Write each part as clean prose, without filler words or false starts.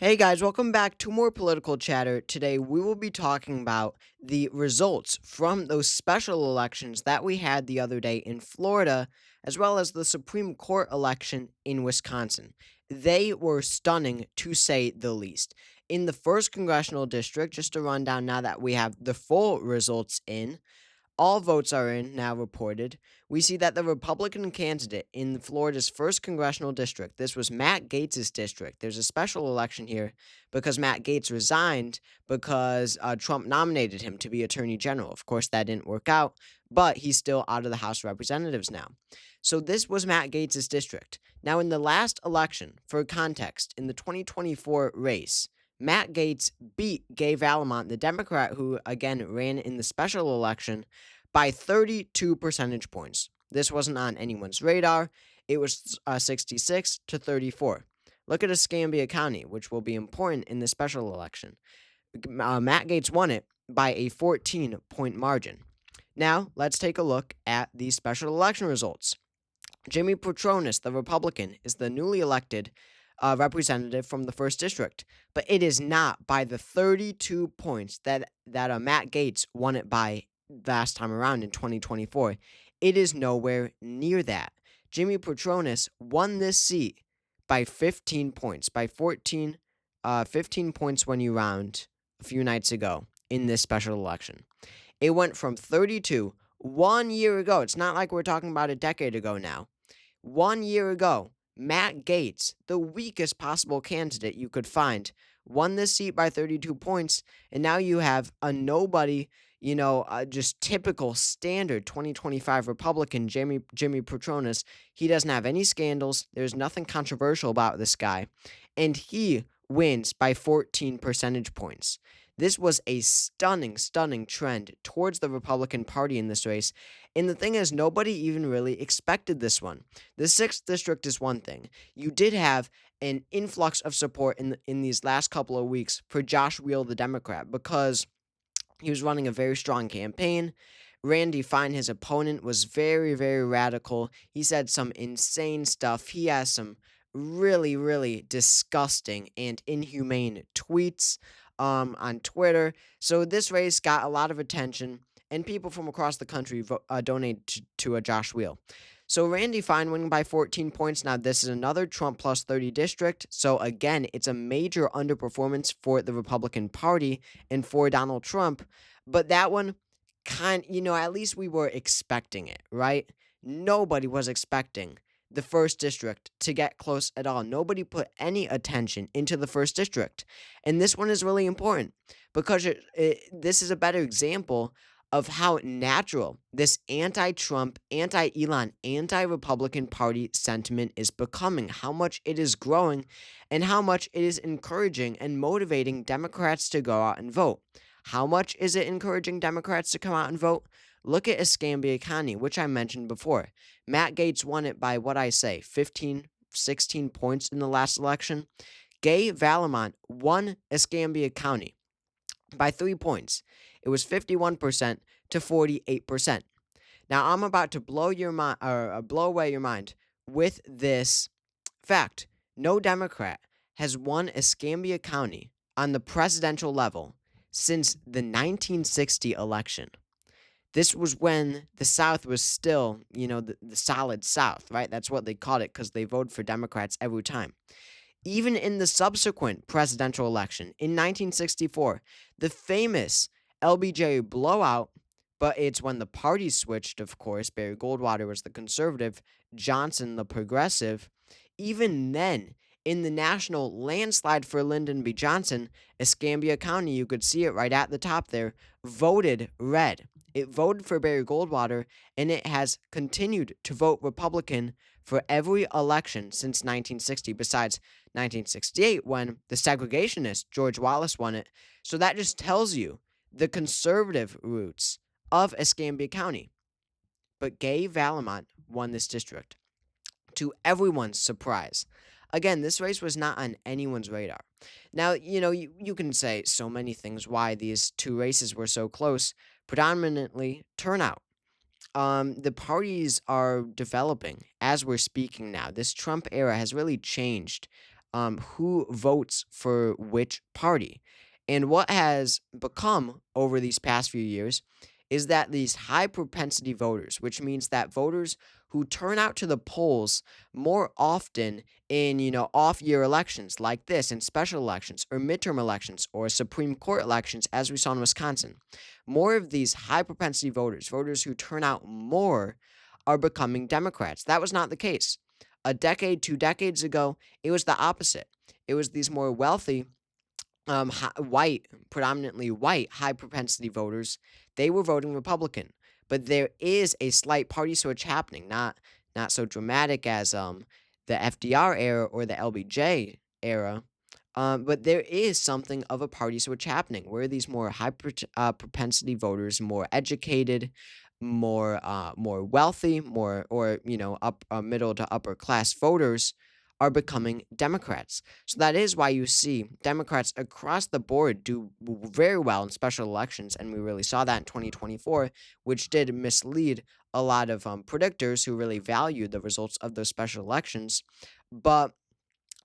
Hey guys, welcome back to more political chatter. Today we will be talking about the results from those special elections that we had the other day in Florida, as well as the Supreme Court election in Wisconsin. They were stunning to say the least. In the first congressional district, just to run down now that we have the full results in, all votes are in, now reported. We see that the Republican candidate in Florida's first congressional district, this was Matt Gaetz's district. There's a special election here because Matt Gaetz resigned because Trump nominated him to be Attorney General. Of course, that didn't work out, but he's still out of the House of Representatives now. So this was Matt Gaetz's district. Now, in the last election, for context, in the 2024 race, Matt Gaetz beat Gay Vallimont, the Democrat who, again, ran in the special election, by 32 percentage points. This wasn't on anyone's radar. It was 66 to 34. Look at Escambia County, which will be important in the special election. Matt Gaetz won it by a 14-point margin. Now, let's take a look at the special election results. Jimmy Petronis, the Republican, is the newly elected representative from the first district, but it is not by the 32 points that Matt Gaetz won it by last time around in 2024. It is nowhere near that. Jimmy Petronis won this seat by 15 points, by 15 points when you round a few nights ago in this special election. It went from 32 1 year ago. It's not like we're talking about a decade ago now. 1 year ago, Matt Gaetz, the weakest possible candidate you could find, won this seat by 32 points, and now you have a nobody, just typical standard 2025 Republican, Jimmy Petronis. He doesn't have any scandals. There's nothing controversial about this guy, and he wins by 14 percentage points. This was a stunning, stunning trend towards the Republican Party in this race. And the thing is, nobody even really expected this one. The 6th district is one thing. You did have an influx of support in these last couple of weeks for Josh Weil, the Democrat, because he was running a very strong campaign. Randy Fine, his opponent, was very, very radical. He said some insane stuff. He has some really, really disgusting and inhumane tweets on Twitter. So this race got a lot of attention, and people from across the country donated to Josh Weil. So Randy Fine winning by 14 points. Now, this is another Trump plus 30 district. So again, it's a major underperformance for the Republican Party and for Donald Trump. But that one, at least we were expecting it, right? Nobody was expecting the first district to get close at all. Nobody put any attention into the first district. And this one is really important because this is a better example of how natural this anti-Trump, anti-Elon, anti-Republican Party sentiment is becoming, how much it is growing, and how much it is encouraging and motivating Democrats to go out and vote. How much is it encouraging Democrats to come out and vote? Look at Escambia County, which I mentioned before. Matt Gaetz won it by, 15, 16 points in the last election. Gay Vallimont won Escambia County by 3 points. It was 51% to 48%. Now, I'm about to blow away your mind with this fact. No Democrat has won Escambia County on the presidential level since the 1960 election. This was when the South was still, the solid South, right? That's what they called it because they voted for Democrats every time. Even in the subsequent presidential election in 1964, the famous LBJ blowout, but it's when the parties switched, of course. Barry Goldwater was the conservative, Johnson the progressive. Even then, in the national landslide for Lyndon B. Johnson, Escambia County, you could see it right at the top there, voted red. It voted for Barry Goldwater, and it has continued to vote Republican for every election since 1960, besides 1968 when the segregationist George Wallace won it. So that just tells you the conservative roots of Escambia County. But Gay Vallimont won this district, to everyone's surprise. Again, this race was not on anyone's radar. Now, you can say so many things why these two races were so close, predominantly turnout. The parties are developing as we're speaking now. This Trump era has really changed who votes for which party. And what has become over these past few years is that these high propensity voters, which means that voters who turn out to the polls more often in, off year elections like this, in special elections or midterm elections or Supreme Court elections, as we saw in Wisconsin, more of these high propensity voters, voters who turn out more, are becoming Democrats. That was not the case. A decade, 2 decades ago, it was the opposite. It was these more wealthy, white, predominantly white, high propensity voters. They were voting Republican, but there is a slight party switch happening. Not so dramatic as the FDR era or the LBJ era, but there is something of a party switch happening where these more high propensity voters, more educated, more wealthy, more or up middle to upper class voters are becoming Democrats. So that is why you see Democrats across the board do very well in special elections, and we really saw that in 2024, which did mislead a lot of predictors who really valued the results of those special elections. But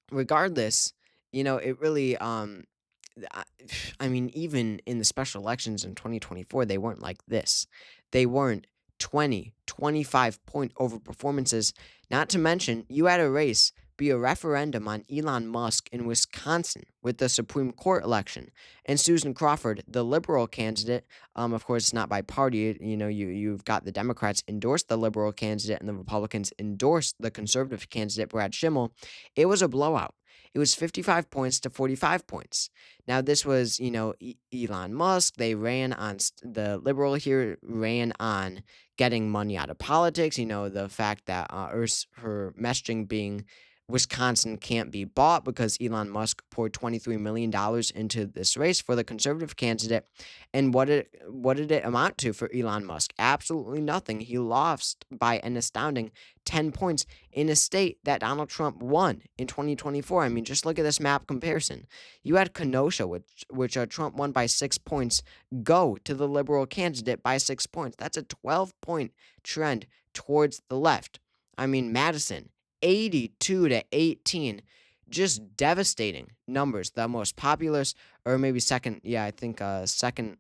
regardless, it really I I mean, even in the special elections in 2024, they weren't like this. They weren't 20, 25 point over performances. Not to mention, you had a race be a referendum on Elon Musk in Wisconsin with the Supreme Court election. And Susan Crawford, the liberal candidate, of course, it's not by party. You've got the Democrats endorse the liberal candidate and the Republicans endorse the conservative candidate, Brad Schimmel. It was a blowout. It was 55 points to 45 points. Now, this was, Elon Musk. They ran on, the liberal here ran on getting money out of politics. The fact that her messaging being Wisconsin can't be bought because Elon Musk poured $23 million into this race for the conservative candidate. And what did it amount to for Elon Musk? Absolutely nothing. He lost by an astounding 10 points in a state that Donald Trump won in 2024. I mean, just look at this map comparison. You had Kenosha, which Trump won by 6 points, go to the liberal candidate by 6 points. That's a 12-point trend towards the left. I mean, Madison, 82 to 18, just devastating numbers. The most populous, or maybe second, yeah, I think second,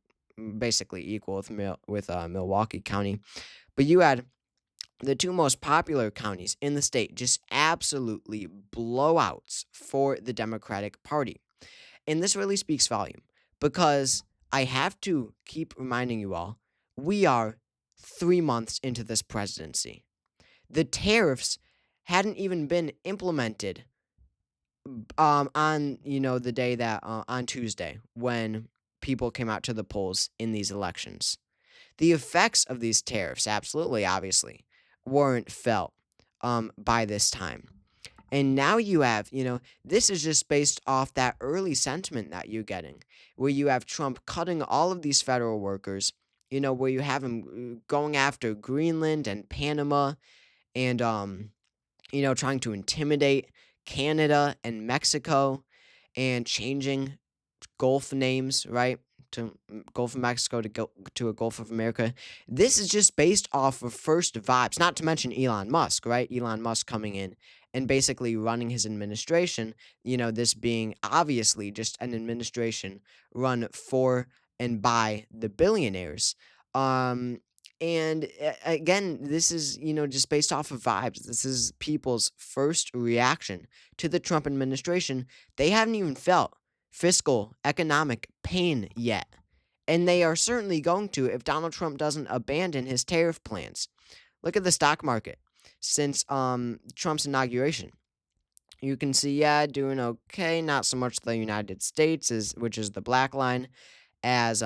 basically equal with Milwaukee County. But you had the two most popular counties in the state just absolutely blowouts for the Democratic Party. And this really speaks volume because I have to keep reminding you all, we are 3 months into this presidency. The tariffs hadn't even been implemented on the day that on Tuesday when people came out to the polls in these elections. The effects of these tariffs, absolutely, obviously, weren't felt by this time. And now you have, this is just based off that early sentiment that you're getting, where you have Trump cutting all of these federal workers, where you have him going after Greenland and Panama and, trying to intimidate Canada and Mexico and changing Gulf names, right? To Gulf of Mexico to a Gulf of America. This is just based off of first vibes, not to mention Elon Musk, right? Elon Musk coming in and basically running his administration, this being obviously just an administration run for and by the billionaires. And again, this is, just based off of vibes. This is people's first reaction to the Trump administration. They haven't even felt fiscal, economic pain yet. And they are certainly going to if Donald Trump doesn't abandon his tariff plans. Look at the stock market since Trump's inauguration. You can see, yeah, doing okay. Not so much the United States, which is the black line, as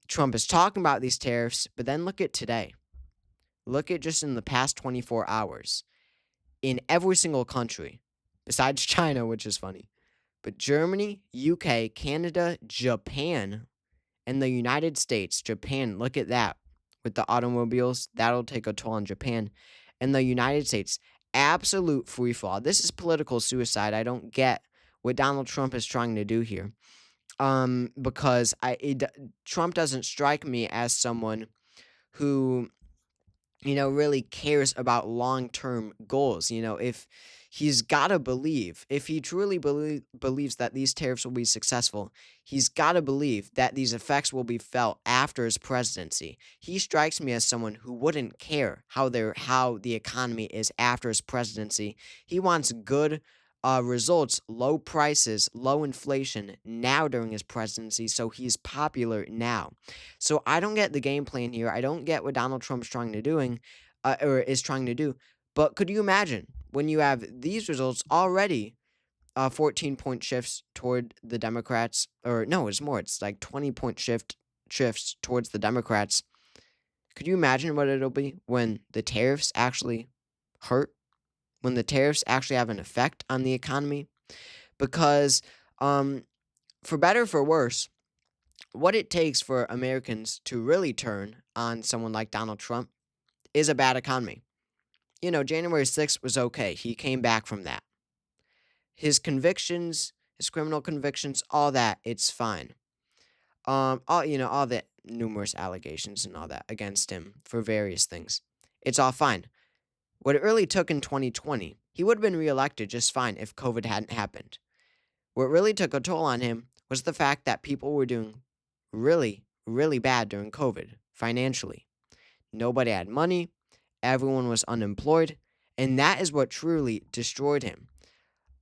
Trump is talking about these tariffs. But then look at today. Look at just in the past 24 hours. In every single country, besides China, which is funny, but Germany, UK, Canada, Japan, and the United States. Japan, look at that. With the automobiles, that'll take a toll on Japan. And the United States, absolute free fall. This is political suicide. I don't get what Donald Trump is trying to do here. Because Trump doesn't strike me as someone who really cares about long-term goals. If he's got to believe, if he truly believes that these tariffs will be successful, he's got to believe that these effects will be felt after his presidency. He strikes me as someone who wouldn't care how the economy is after his presidency. He wants good results, low prices, low inflation now during his presidency, so he's popular now. So I don't get the game plan here. I don't get what Donald Trump's trying to doing, or is trying to do. But could you imagine when you have these results already, 14-point shifts toward the Democrats, or no, it's more, it's like 20-point shifts towards the Democrats. Could you imagine what it'll be when the tariffs actually hurt? When the tariffs actually have an effect on the economy? Because, for better or for worse, what it takes for Americans to really turn on someone like Donald Trump is a bad economy. January 6th was okay. He came back from that. His convictions, his criminal convictions, all that, it's fine. All the numerous allegations and all that against him for various things. It's all fine. What it really took in 2020, he would have been reelected just fine if COVID hadn't happened. What really took a toll on him was the fact that people were doing really, really bad during COVID financially. Nobody had money, everyone was unemployed, and that is what truly destroyed him.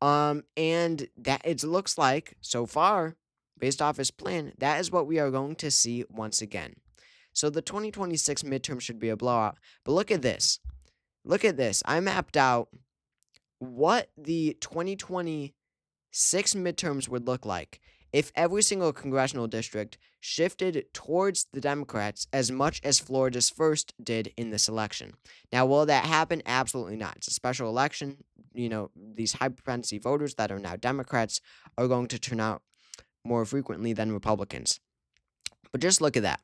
And that it looks like so far, based off his plan, that is what we are going to see once again. So the 2026 midterm should be a blowout. But look at this. Look at this. I mapped out what the 2026 midterms would look like if every single congressional district shifted towards the Democrats as much as Florida's first did in this election. Now, will that happen? Absolutely not. It's a special election. These high propensity voters that are now Democrats are going to turn out more frequently than Republicans. But just look at that.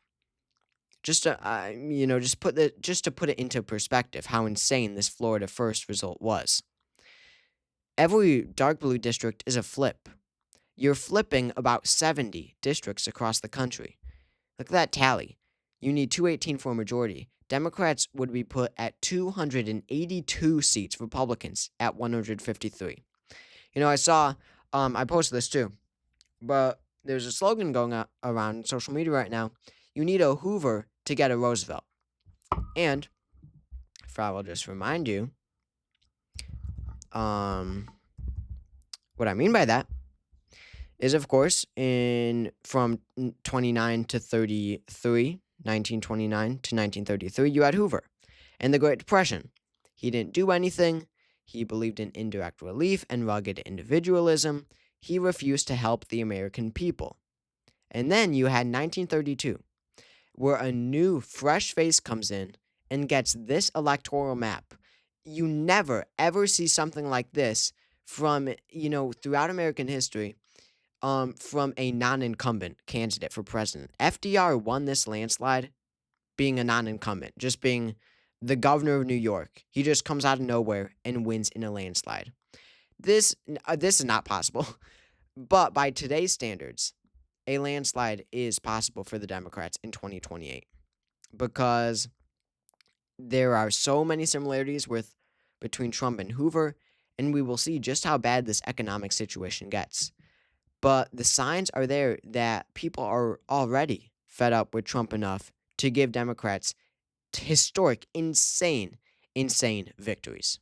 Just to put it into perspective, how insane this Florida first result was. Every dark blue district is a flip. You're flipping about 70 districts across the country. Look at that tally. You need 218 for a majority. Democrats would be put at 282 seats, Republicans at 153. I saw, I posted this too, but there's a slogan going around on social media right now. You need a Hoover to get a Roosevelt. And, if I will just remind you, what I mean by that is, of course, from 29 to 33, 1929 to 1933, you had Hoover. And the Great Depression. He didn't do anything. He believed in indirect relief and rugged individualism. He refused to help the American people. And then you had 1932, where a new, fresh face comes in and gets this electoral map. You never, ever see something like this from, throughout American history, from a non-incumbent candidate for president. FDR won this landslide being a non-incumbent, just being the governor of New York. He just comes out of nowhere and wins in a landslide. This is not possible. But by today's standards, a landslide is possible for the Democrats in 2028 because there are so many similarities between Trump and Hoover, and we will see just how bad this economic situation gets. But the signs are there that people are already fed up with Trump enough to give Democrats historic, insane victories.